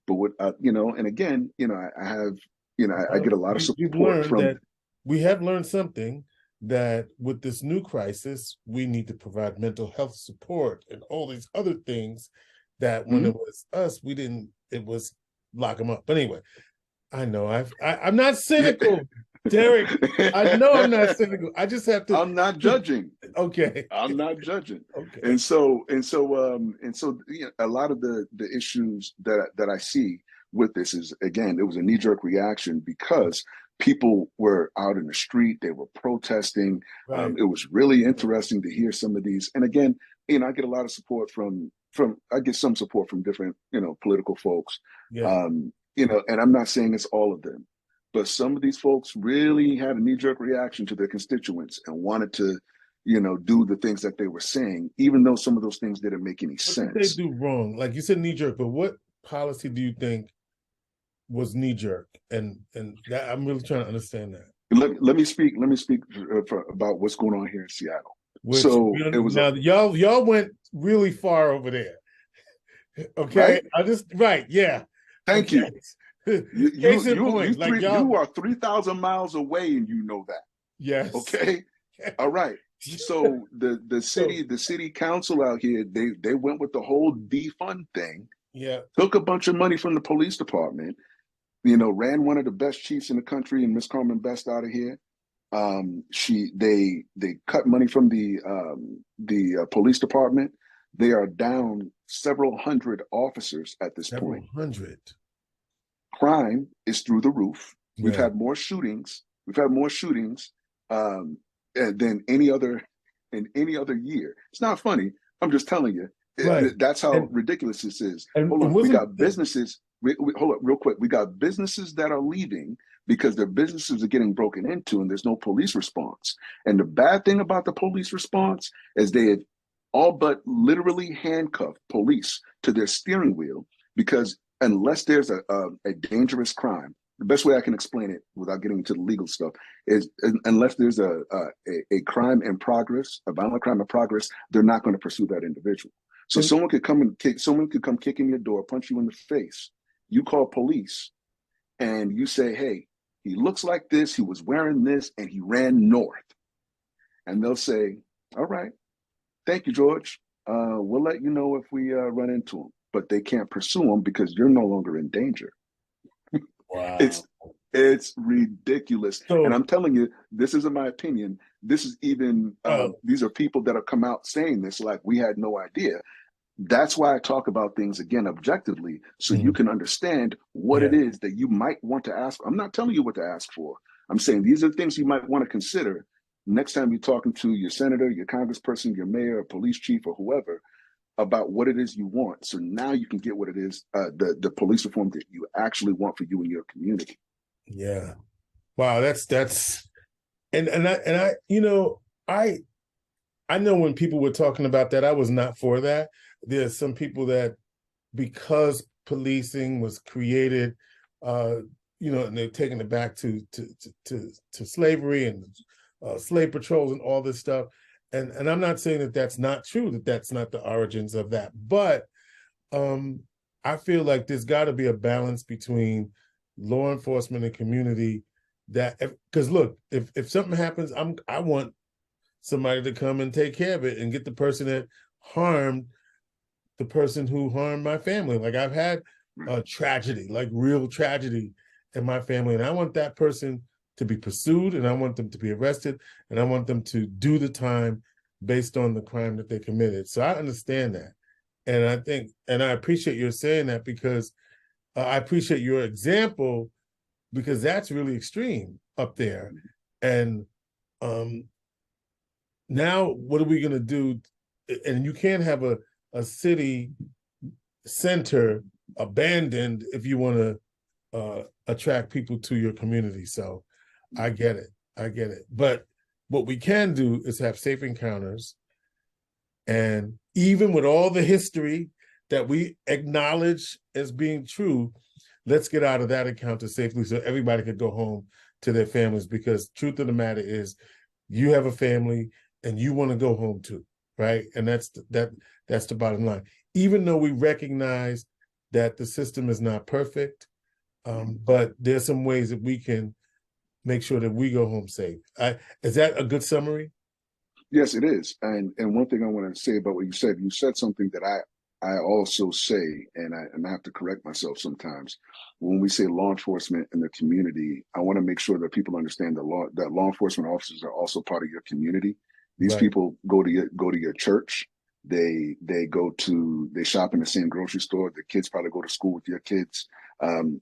But what and again, I have, I Well, get a lot of we've support learned from. that we have learned something that with this new crisis, we need to provide mental health support and all these other things that when Mhm. it was us, we didn't, it was lock them up. But anyway, I know I'm not cynical, Derrick. I know I'm not cynical. I just have to. I'm not judging. Okay. I'm not judging. Okay. And so a lot of the issues that I see with this is, again, it was a knee jerk reaction because people were out in the street, they were protesting. Right. It was really interesting to hear some of these. And again, I get a lot of support from I get some support from different political folks. Yeah. And I'm not saying it's all of them, but some of these folks really had a knee jerk reaction to their constituents and wanted to do the things that they were saying, even though some of those things didn't make any What did they sense. do wrong? Like you said, knee jerk, but what policy do you think was knee jerk? And that, I'm really trying to understand that. Let me speak. Let me speak about what's going on here in Seattle. Which So it was now y'all went really far over there. Okay, right. I just right, yeah. Thank Okay. you. Case in point, like You y'all. are 3,000 miles away, and you know that. Yes. Okay. All right. So the city council out here, they went with the whole defund thing. Yeah. Took a bunch of money from the police department. Ran one of the best chiefs in the country, and Miss Carmen Best out of here. They cut money from the police department. They are down several hundred officers at this point. Several hundred. Crime is through the roof. We've Yeah. had more shootings. We've had more shootings than any other year. It's not funny. I'm just telling you. Right. That's how And ridiculous this is. and Hold on. We wasn't got businesses. Hold up, real quick. We got businesses that are leaving because their businesses are getting broken into and there's no police response. And the bad thing about the police response is they have all but literally handcuffed police to their steering wheel because unless there's a dangerous crime, the best way I can explain it without getting into the legal stuff is unless there's a crime in progress, a violent crime in progress, they're not going to pursue that individual. So and, someone could come kick in your door, punch you in the face. You call police and you say, hey, he looks like this, he was wearing this, and he ran north. And they'll say, all right, thank you, George. We'll let you know if we run into him. But they can't pursue him because you're no longer in danger. wow. It's ridiculous. And So I'm telling you, this isn't my opinion. This is even, these are people that have come out saying this like we had no idea. That's why I talk about things again objectively, so you can understand what it is that you might want to ask. I'm not telling you what to ask for. I'm saying these are things you might want to consider next time you're talking to your senator, your congressperson, your mayor, or police chief, or whoever about what it is you want. So now you can get what it is, the police reform that you actually want for you and your community. yeah. Wow, that's and I I know when people were talking about that, I was not for that. There's some people that because policing was created, and they're taking it back to slavery and slave patrols and all this stuff. And I'm not saying that that's not true, that that's not the origins of that. But I feel like there's got to be a balance between law enforcement and community. That because look, if something happens, I want somebody to come and take care of it and get the person that harmed the person who harmed my family. Like I've had a tragedy, like real tragedy in my family. And I want that person to be pursued and I want them to be arrested and I want them to do the time based on the crime that they committed. So I understand that. And I appreciate your saying that because I appreciate your example because that's really extreme. up there. And now what are we going to do? And you can't have a city center abandoned if you want to attract people to your community. So I get it. But what we can do is have safe encounters. And even with all the history that we acknowledge as being true, let's get out of that encounter safely so everybody could go home to their families, because truth of the matter is you have a family and you want to go home too, right? And that's the bottom line. Even though we recognize that the system is not perfect, but there's some ways that we can make sure that we go home safe. Is that a good summary? Yes, it is. And one thing I want to say about what you said something that I also say, and I have to correct myself sometimes. When we say law enforcement in the community, I want to make sure that people understand that law enforcement officers are also part of your community. These Right. people go to your church. They shop in the same grocery store. The kids probably go to school with your kids.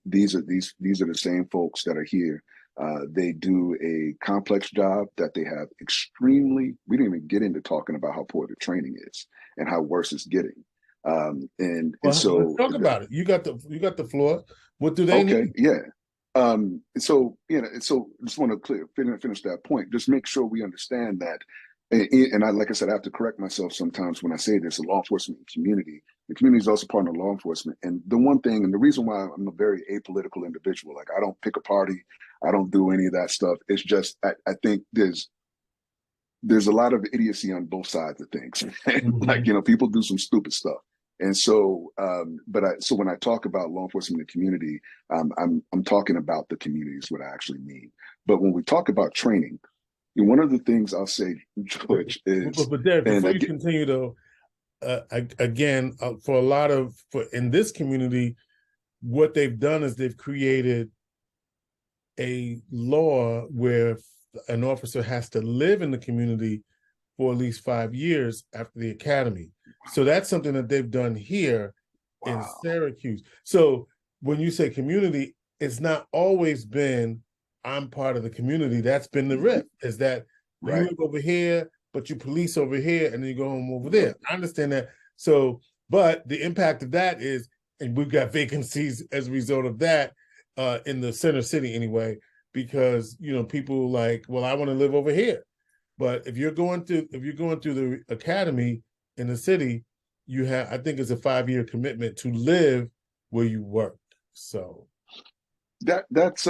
These are the same folks that are here. They do a complex job that they have extremely. We didn't even get into talking about how poor the training is and how worse it's getting. And so let's talk about it. You got the floor. What do they need? Yeah. So just want to finish that point. Just make sure we understand that. And like I said, I have to correct myself sometimes when I say this. The law enforcement community, the community is also part of law enforcement. And the one thing, and the reason why I'm a very apolitical individual, like I don't pick a party, I don't do any of that stuff. It's just I think there's a lot of idiocy on both sides of things. Like, people do some stupid stuff. And so, so when I talk about law enforcement in the community, I'm talking about the community is what I actually mean. But when we talk about training, one of the things I'll say, George, is. But Derrick, before you continue, though, again, for in this community, what they've done is they've created a law where an officer has to live in the community for at least 5 years after the academy. So that's something that they've done here in Syracuse. So when you say community, it's not always been I'm part of the community. That's been the rift, is that you live over here, but you police over here, and then you go home over there. I understand that. So, but the impact of that is, and we've got vacancies as a result of that in the center city anyway, because people like, well, I want to live over here. But if you're going through the academy in the city, you have, I think it's a 5-year commitment to live where you work. So that's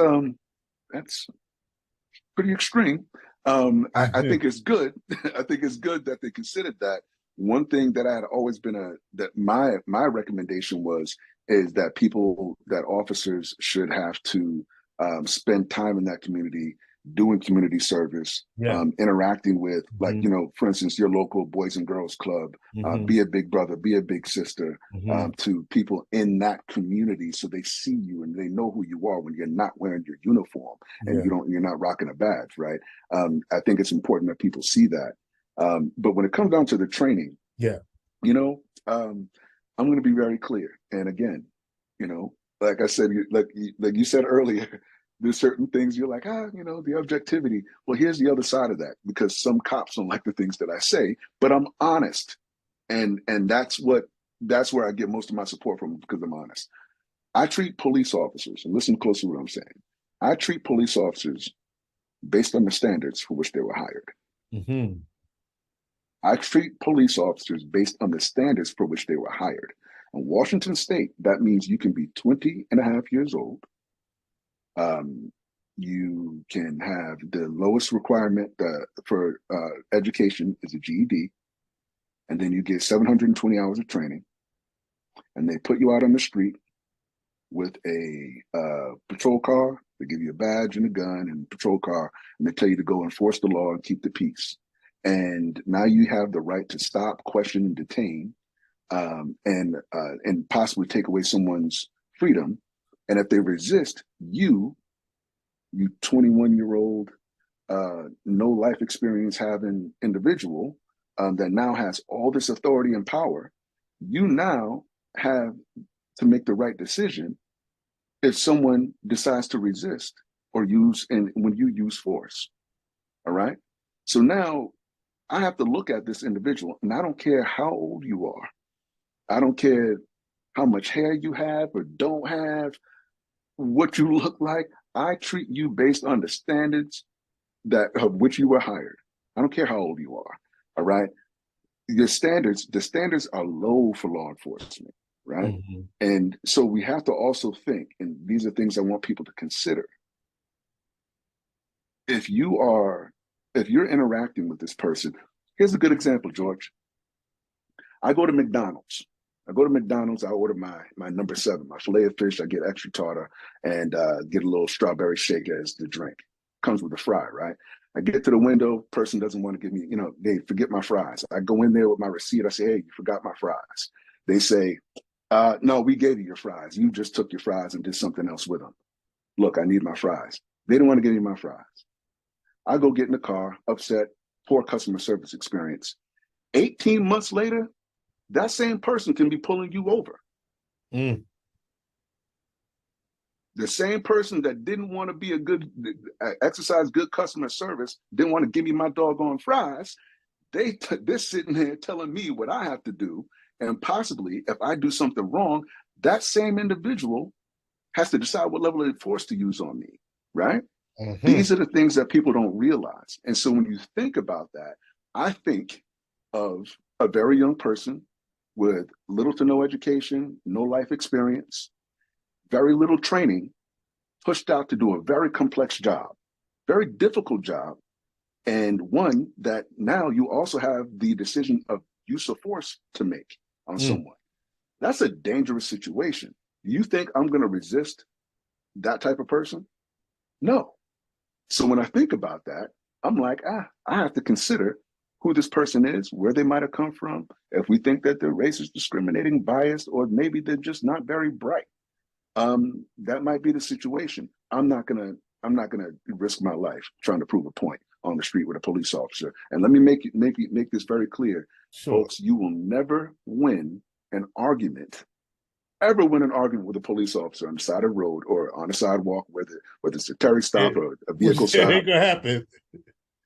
pretty extreme. I think it's good. I think it's good that they considered that. One thing that I had always been my recommendation is that officers should have to spend time in that community, doing community service, interacting with, like, for instance, your local Boys and Girls Club, be a big brother, be a big sister to people in that community, so they see you and they know who you are when you're not wearing your uniform and you're not rocking a badge, right? I think it's important that people see that. But when it comes down to the training, I'm going to be very clear. And again, like I said, like you said earlier, there's certain things you're like, the objectivity. Well, here's the other side of that, because some cops don't like the things that I say, but I'm honest. And that's where I get most of my support from, because I'm honest. I treat police officers, and listen closely to what I'm saying. I treat police officers based on the standards for which they were hired. I treat police officers based on the standards for which they were hired. In Washington State, that means you can be 20 and a half years old. You can have the lowest requirement for education is a GED, and then you get 720 hours of training, and they put you out on the street with a patrol car. They give you a badge and a gun and a patrol car, and they tell you to go enforce the law and keep the peace. And now you have the right to stop, question, and detain, and possibly take away someone's freedom. And if they resist, you 21-year-old, no life experience having individual that now has all this authority and power, you now have to make the right decision if someone decides to resist or use and when you use force. All right. So now I have to look at this individual, and I don't care how old you are. I don't care how much hair you have or don't have, what you look like. I treat you based on the standards that of which you were hired. I don't care how old you are. All right. The standards are low for law enforcement, right? Mm-hmm. And so we have to also think, and these are things I want people to consider. If you're interacting with this person, here's a good example, George. I go to McDonald's. I order my number 7, my filet of fish. I get extra tartar and get a little strawberry shake as the drink. Comes with a fry, right? I get to the window, person doesn't want to give me, they forget my fries. I go in there with my receipt. I say, hey, you forgot my fries. They say, no, we gave you your fries. You just took your fries and did something else with them. Look, I need my fries. They don't want to give me my fries. I go get in the car, upset, poor customer service experience. 18 months later, that same person can be pulling you over. Mm. The same person that didn't want to be exercise good customer service, didn't want to give me my doggone fries, they're sitting there telling me what I have to do. And possibly, if I do something wrong, that same individual has to decide what level of force to use on me, right? Mm-hmm. These are the things that people don't realize. And so when you think about that, I think of a very young person with little to no education, no life experience, very little training, pushed out to do a very complex job, very difficult job, and one that now you also have the decision of use of force to make on someone. That's a dangerous situation. You think I'm going to resist that type of person? No. So when I think about that, I'm like, I have to consider who this person is, where they might have come from, if we think that they're racist, discriminating, biased, or maybe they're just not very bright. That might be the situation. I'm not gonna risk my life trying to prove a point on the street with a police officer. And let me make this very clear, folks. You will never win an argument, ever win an argument with a police officer on the side of the road or on the sidewalk, whether it's a Terry stop or a vehicle stop. It ain't gonna happen.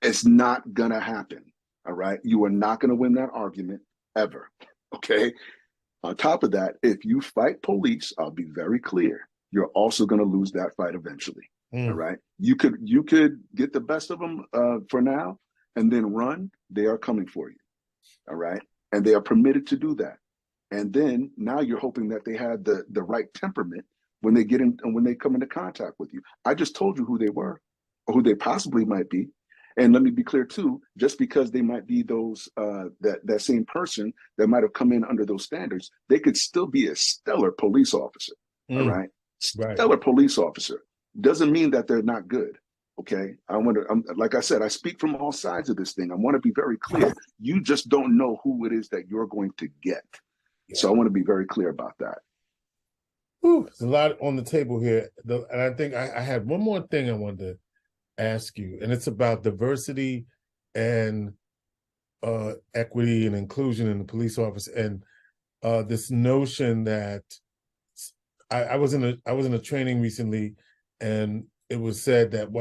It's not gonna happen. All right. You are not gonna win that argument ever. Okay. On top of that, if you fight police, I'll be very clear, you're also going to lose that fight eventually. All right. You could get the best of them for now and then run. They are coming for you. All right. And they are permitted to do that. And then now you're hoping that they had the right temperament when they get in and when they come into contact with you. I just told you who they were or who they possibly might be. And let me be clear too, just because they might be those that same person that might have come in under those standards, they could still be a stellar police officer. All right. Stellar police officer doesn't mean that they're not good. Okay. Like I said, I speak from all sides of this thing. I want to be very clear. You just don't know who it is that you're going to get. Yeah. So I want to be very clear about that. There's a lot on the table here. And I think I had one more thing I wanted to ask you, and it's about diversity and equity and inclusion in the police office, and this notion that I was in a training recently, and it was said that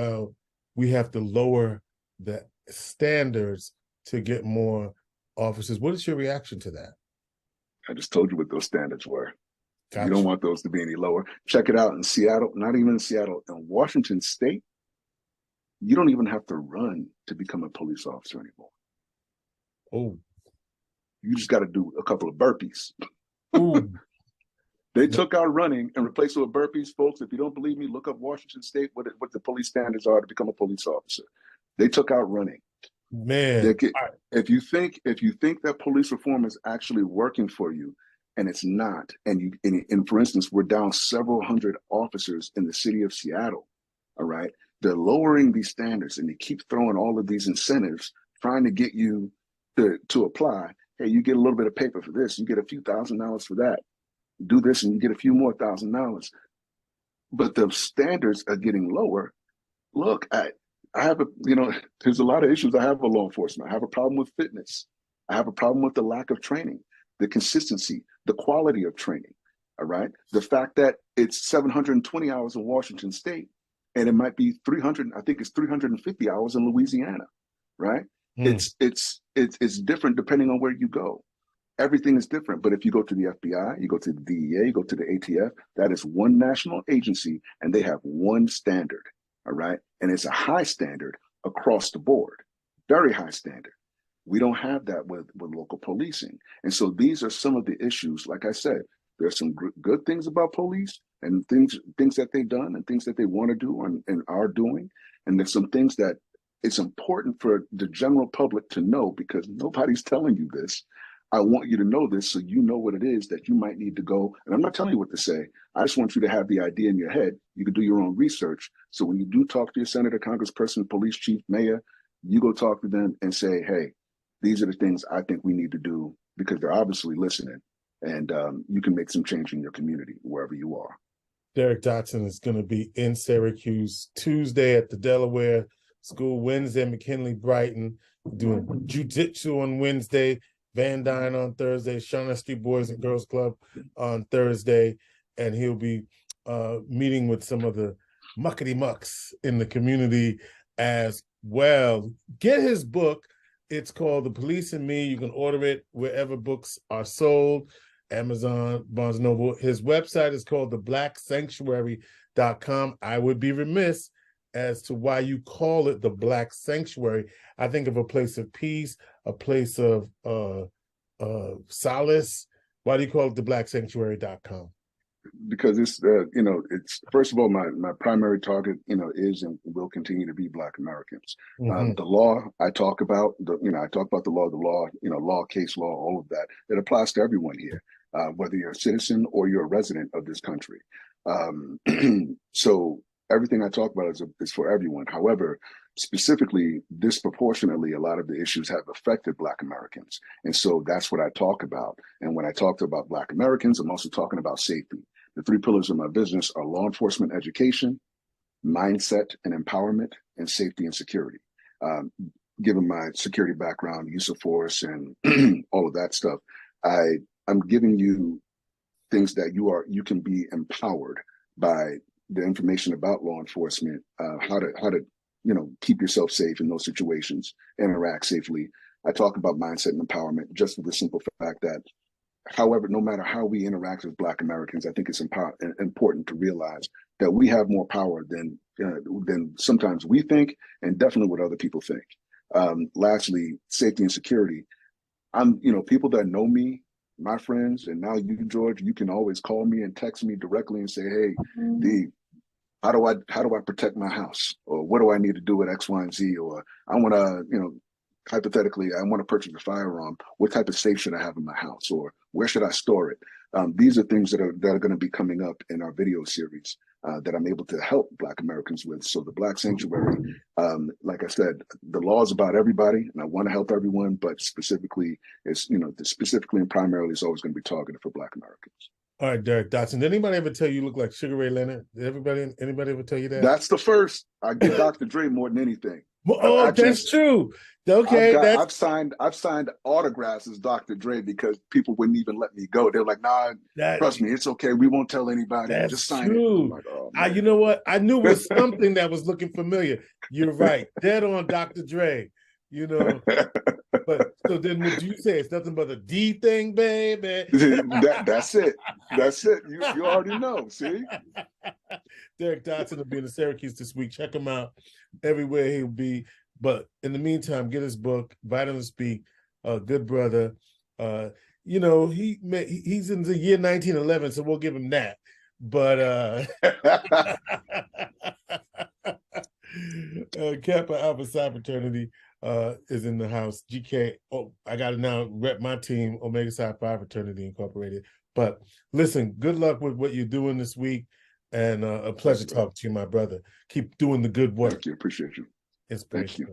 we have to lower the standards to get more officers. What is your reaction to that? I just told you what those standards were. Gotcha. You don't want those to be any lower. Check it out in Seattle, not even in Seattle, in Washington State. You don't even have to run to become a police officer anymore. Oh. You just got to do a couple of burpees. They took out running and replaced it with burpees. Folks, if you don't believe me, look up Washington State, what the police standards are to become a police officer. They took out running. Man. If you think that police reform is actually working for you, and it's not, and for instance, we're down several hundred officers in the city of Seattle, all right? They're lowering these standards and they keep throwing all of these incentives, trying to get you to apply. Hey, you get a little bit of paper for this. You get a few $1,000s for that. Do this and you get a few more $1,000. But the standards are getting lower. Look, I have there's a lot of issues I have with law enforcement. I have a problem with fitness. I have a problem with the lack of training, the consistency, the quality of training. All right. The fact that it's 720 hours in Washington State, and it might be 300. I think it's 350 hours in Louisiana, right? It's different depending on where you go. Everything is different. But if you go to the FBI, you go to the DEA, you go to the ATF, that is one national agency, and they have one standard, all right? And it's a high standard across the board, very high standard. We don't have that with local policing. And so these are some of the issues. Like I said, there's some good things about police and things that they've done and things that they want to do and are doing. And there's some things that it's important for the general public to know, because nobody's telling you this. I want you to know this so you know what it is that you might need to go. And I'm not telling you what to say. I just want you to have the idea in your head. You can do your own research. So when you do talk to your senator, congressperson, police chief, mayor, you go talk to them and say, hey, these are the things I think we need to do, because they're obviously listening. And you can make some change in your community wherever you are. Derrick Dotson is going to be in Syracuse Tuesday at the Delaware School, Wednesday, McKinley Brighton, doing jiu-jitsu on Wednesday, Van Dyne on Thursday, Shawnee Street Boys and Girls Club on Thursday, and he'll be meeting with some of the muckety mucks in the community as well. Get his book. It's called The Police and Me. You can order it wherever books are sold, Amazon, Barnes & Noble. His website is called theblacksanctuary.com. I would be remiss as to why you call it the Black Sanctuary. I think of a place of peace, a place of solace. Why do you call it the blacksanctuary.com? Because it's it's, first of all, my primary target is and will continue to be Black Americans. The law I talk about, I talk about the law, law, case law, all of that. It applies to everyone here, whether you're a citizen or you're a resident of this country. So everything I talk about is for everyone. However, specifically, disproportionately, a lot of the issues have affected Black Americans. And so that's what I talk about. And when I talk about Black Americans, I'm also talking about safety. The three pillars of my business are law enforcement education, mindset and empowerment, and safety and security. Given my security background, use of force, and all of that stuff, I'm giving you things that you can be empowered by the information about law enforcement, how to keep yourself safe in those situations, interact safely. I talk about mindset and empowerment just for the simple fact that, however, no matter how we interact with Black Americans, I think it's important to realize that we have more power than sometimes we think, and definitely what other people think. Lastly, safety and security. People that know me, my friends, and now you, George, you can always call me and text me directly and say, hey, how do I protect my house? Or what do I need to do with X, Y, and Z? Or I want to, hypothetically, I want to purchase a firearm. What type of safe should I have in my house? Or where should I store it? These are things that are going to be coming up in our video series that I'm able to help Black Americans with. So the Black Sanctuary, like I said, the law is about everybody, and I want to help everyone, but specifically and primarily it's always going to be targeted for Black Americans. All right, Derrick Dotson. Did anybody ever tell you look like Sugar Ray Leonard? Did anybody ever tell you that? That's the first. I get Dr. Dre more than anything. That's true. Okay, I've signed autographs as Dr. Dre because people wouldn't even let me go. They're like, nah, trust me, it's okay. We won't tell anybody. That's just sign true. it. Like, oh, you know what? I knew it was something that was looking familiar. You're right. Dead on Dr. Dre. But so then would you say it's nothing but a D thing, baby? That's it. That's it. You already know. See? Derrick Dotson will be in the Syracuse this week. Check him out everywhere he'll be. But in the meantime, get his book, invite him to speak. Good brother. He's in the year 1911, so we'll give him that. But Kappa Alpha Psi Fraternity is in the house. GK, I got to now rep my team, Omega Psi Phi Fraternity Incorporated. But listen, good luck with what you're doing this week, and a pleasure talking to you, my brother. Keep doing the good work. Thank you. Appreciate you. Inspiration.